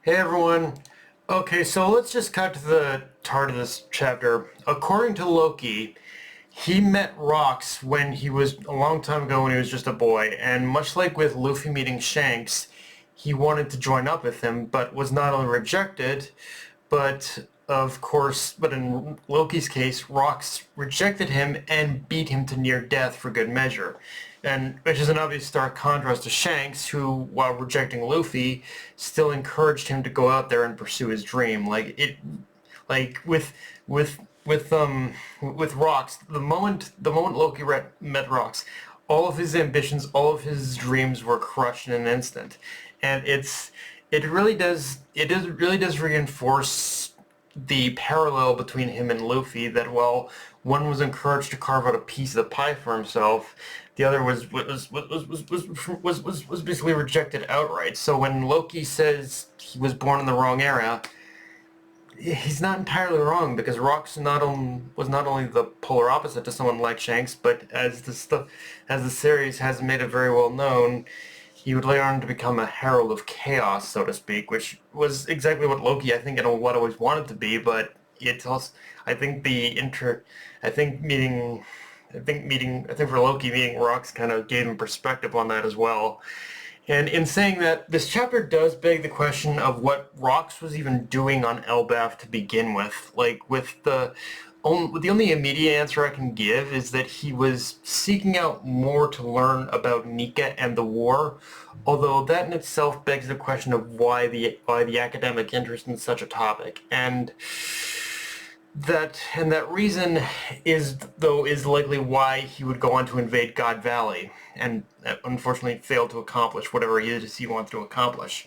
Hey everyone. Okay, so let's just cut to the heart of this chapter. According to Loki, he met Rox when he was a long time ago when he was just a boy, and much like with Luffy meeting Shanks, he wanted to join up with him, but was not only rejected, but but in Loki's case, Rox rejected him and beat him to near death for good measure. And which is an obvious stark contrast to Shanks, who, while rejecting Luffy, still encouraged him to go out there and pursue his dream. Like with Rox, the moment Loki met Rox, all of his ambitions, all of his dreams were crushed in an instant, and it really does reinforce the parallel between him and Luffy, that while one was encouraged to carve out a piece of the pie for himself, the other was basically rejected outright. So when Loki says he was born in the wrong era, he's not entirely wrong, because was not only the polar opposite to someone like Shanks, but as the series has made it very well known, he would later on to become a herald of chaos, so to speak, which was exactly what Loki, I think, in a lot always wanted to be. But it also, I think the inter, I think meeting, I think for Loki, meeting Rox kind of gave him perspective on that as well. And in saying that, this chapter does beg the question of what Rox was even doing on Elbaf to begin with. The only immediate answer I can give is that he was seeking out more to learn about Nika and the war, although that in itself begs the question of why the academic interest in such a topic. And that reason is likely why he would go on to invade God Valley, and unfortunately failed to accomplish whatever it is he wanted to accomplish.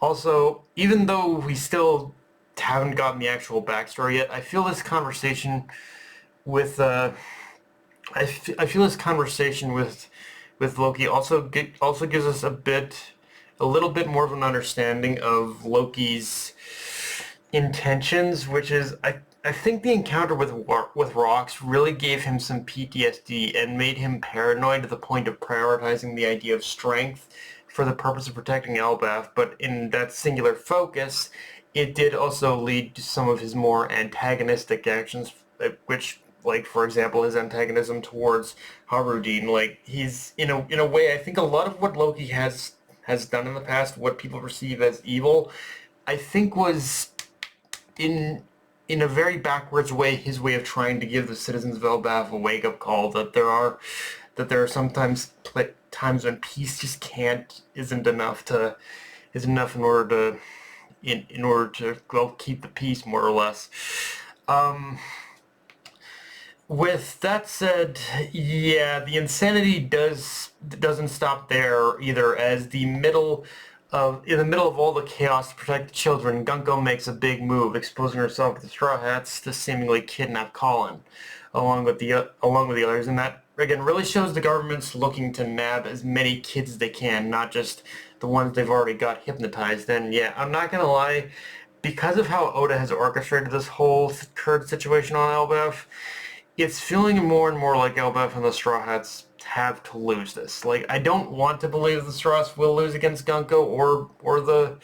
Also, even though we still haven't gotten the actual backstory yet, I feel this conversation with I feel this conversation with Loki also gives us a little bit more of an understanding of Loki's intentions, which is I think the encounter with Rox really gave him some PTSD and made him paranoid to the point of prioritizing the idea of strength for the purpose of protecting Elbaf. But in that singular focus, it did also lead to some of his more antagonistic actions, which, like, for example, his antagonism towards Harudin. Like, he's in a way, I think a lot of what Loki has done in the past, what people perceive as evil, I think was in in a very backwards way his way of trying to give the citizens of Elbaf a wake-up call that there are sometimes times when peace just can't isn't enough in order to well, keep the peace, more or less. Um, with that said, yeah, the insanity doesn't stop there either. As the middle of in the middle of all the chaos to protect the children, Gunko makes a big move, exposing herself to the Straw Hats to seemingly kidnap Colin, along with the others, and that again really shows the government's looking to nab as many kids as they can, not just the ones they've already got hypnotized. And yeah, I'm not gonna lie, because of how Oda has orchestrated this whole current situation on Elbaf, it's feeling more and more like Elbaf and the Straw Hats have to lose this. Like, I don't want to believe the Straw Hats will lose against Gunko or the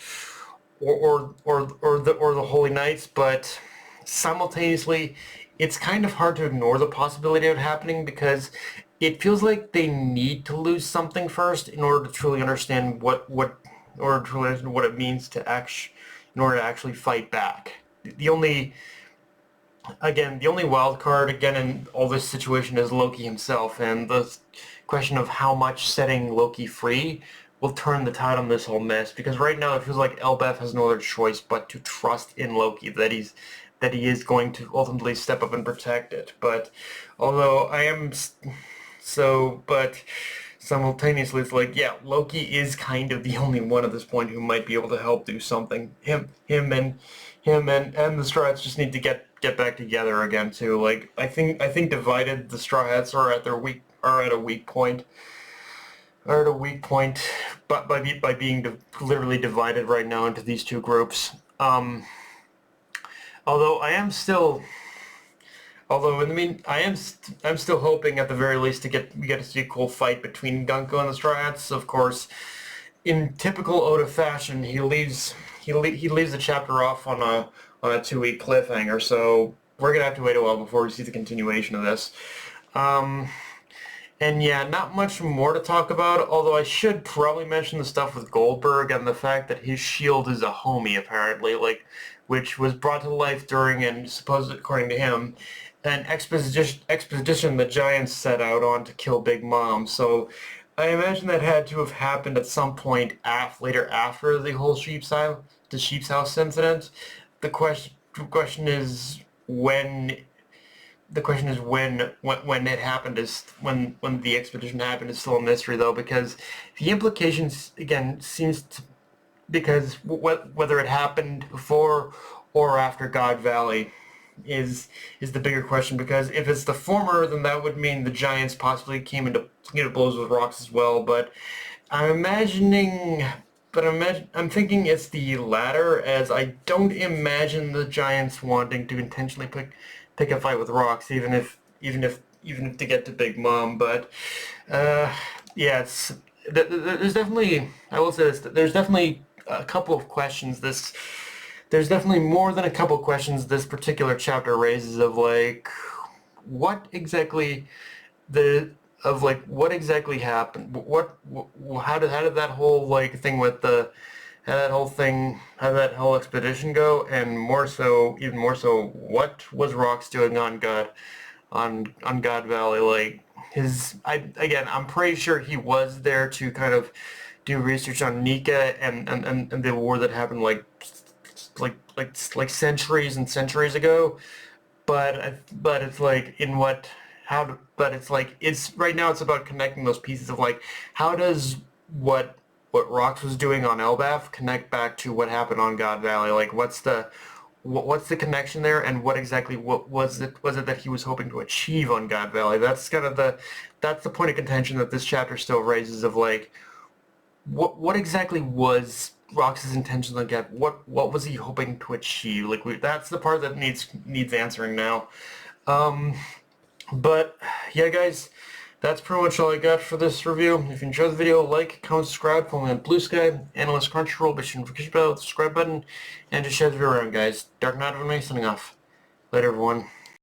Holy Knights, but simultaneously, it's kind of hard to ignore the possibility of it happening, because it feels like they need to lose something first in order to truly understand what it means in order to actually fight back. The only the only wild card again in all this situation is Loki himself, and the question of how much setting Loki free will turn the tide on this whole mess. Because right now it feels like Elbaf has no other choice but to trust in Loki that he is going to ultimately step up and protect it. But although I am but simultaneously it's like, yeah, Loki is kind of the only one at this point who might be able to help do something. Him and the Straw Hats just need to get back together again too. Like, I think divided, the Straw Hats are at a weak point. But by being literally divided right now into these two groups. Although I am still Although, in the mean, I'm still hoping at the very least we get to see a cool fight between Gunko and the Straw Hats. Of course, in typical Oda fashion, he leaves he leaves the chapter off on a 2-week cliffhanger, so we're gonna have to wait a while before we see the continuation of this. Um, and yeah, not much more to talk about, although I should probably mention the stuff with Goldberg and the fact that his shield is a homie, apparently, like, which was brought to life during, and supposed, according to him, an expedition the Giants set out on to kill Big Mom. So I imagine that had to have happened at some point later after the whole Sheep's House incident. The question is when when it happened is when the expedition happened is still a mystery, though, because the implications again seems to, because whether it happened before or after God Valley is the bigger question, because if it's the former, then that would mean the Giants possibly came into blows with rocks as well, but I'm imagining I'm thinking it's the latter, as I don't imagine the Giants wanting to intentionally pick a fight with rocks, even if to get to Big Mom. But yeah, there's definitely, I will say this, there's definitely a couple of questions. There's definitely more than a couple of questions this particular chapter raises of like what exactly what exactly happened? How did that whole like thing with the how did that whole expedition go? And even more so, what was Rox doing on God Valley? Like I'm pretty sure he was there to kind of do research on Nika and the war that happened like centuries and centuries ago. But it's like in what how to, but it's like it's right now it's about connecting those pieces of like how does what Rox was doing on Elbaf connect back to what happened on God Valley? Like what's the connection there, and what was it that he was hoping to achieve on God Valley? That's kind of that's the point of contention that this chapter still raises of like what exactly was Rox's intention on God? What was he hoping to achieve? Like that's the part that needs answering now. Um, but yeah, guys, that's pretty much all I got for this review. If you enjoyed the video, like, comment, subscribe, follow me on Blue Sky, Analyst Crunchyroll, be sure to notification bell, subscribe button, and just share the video around, guys. Dark Knight of me, signing off. Later, everyone.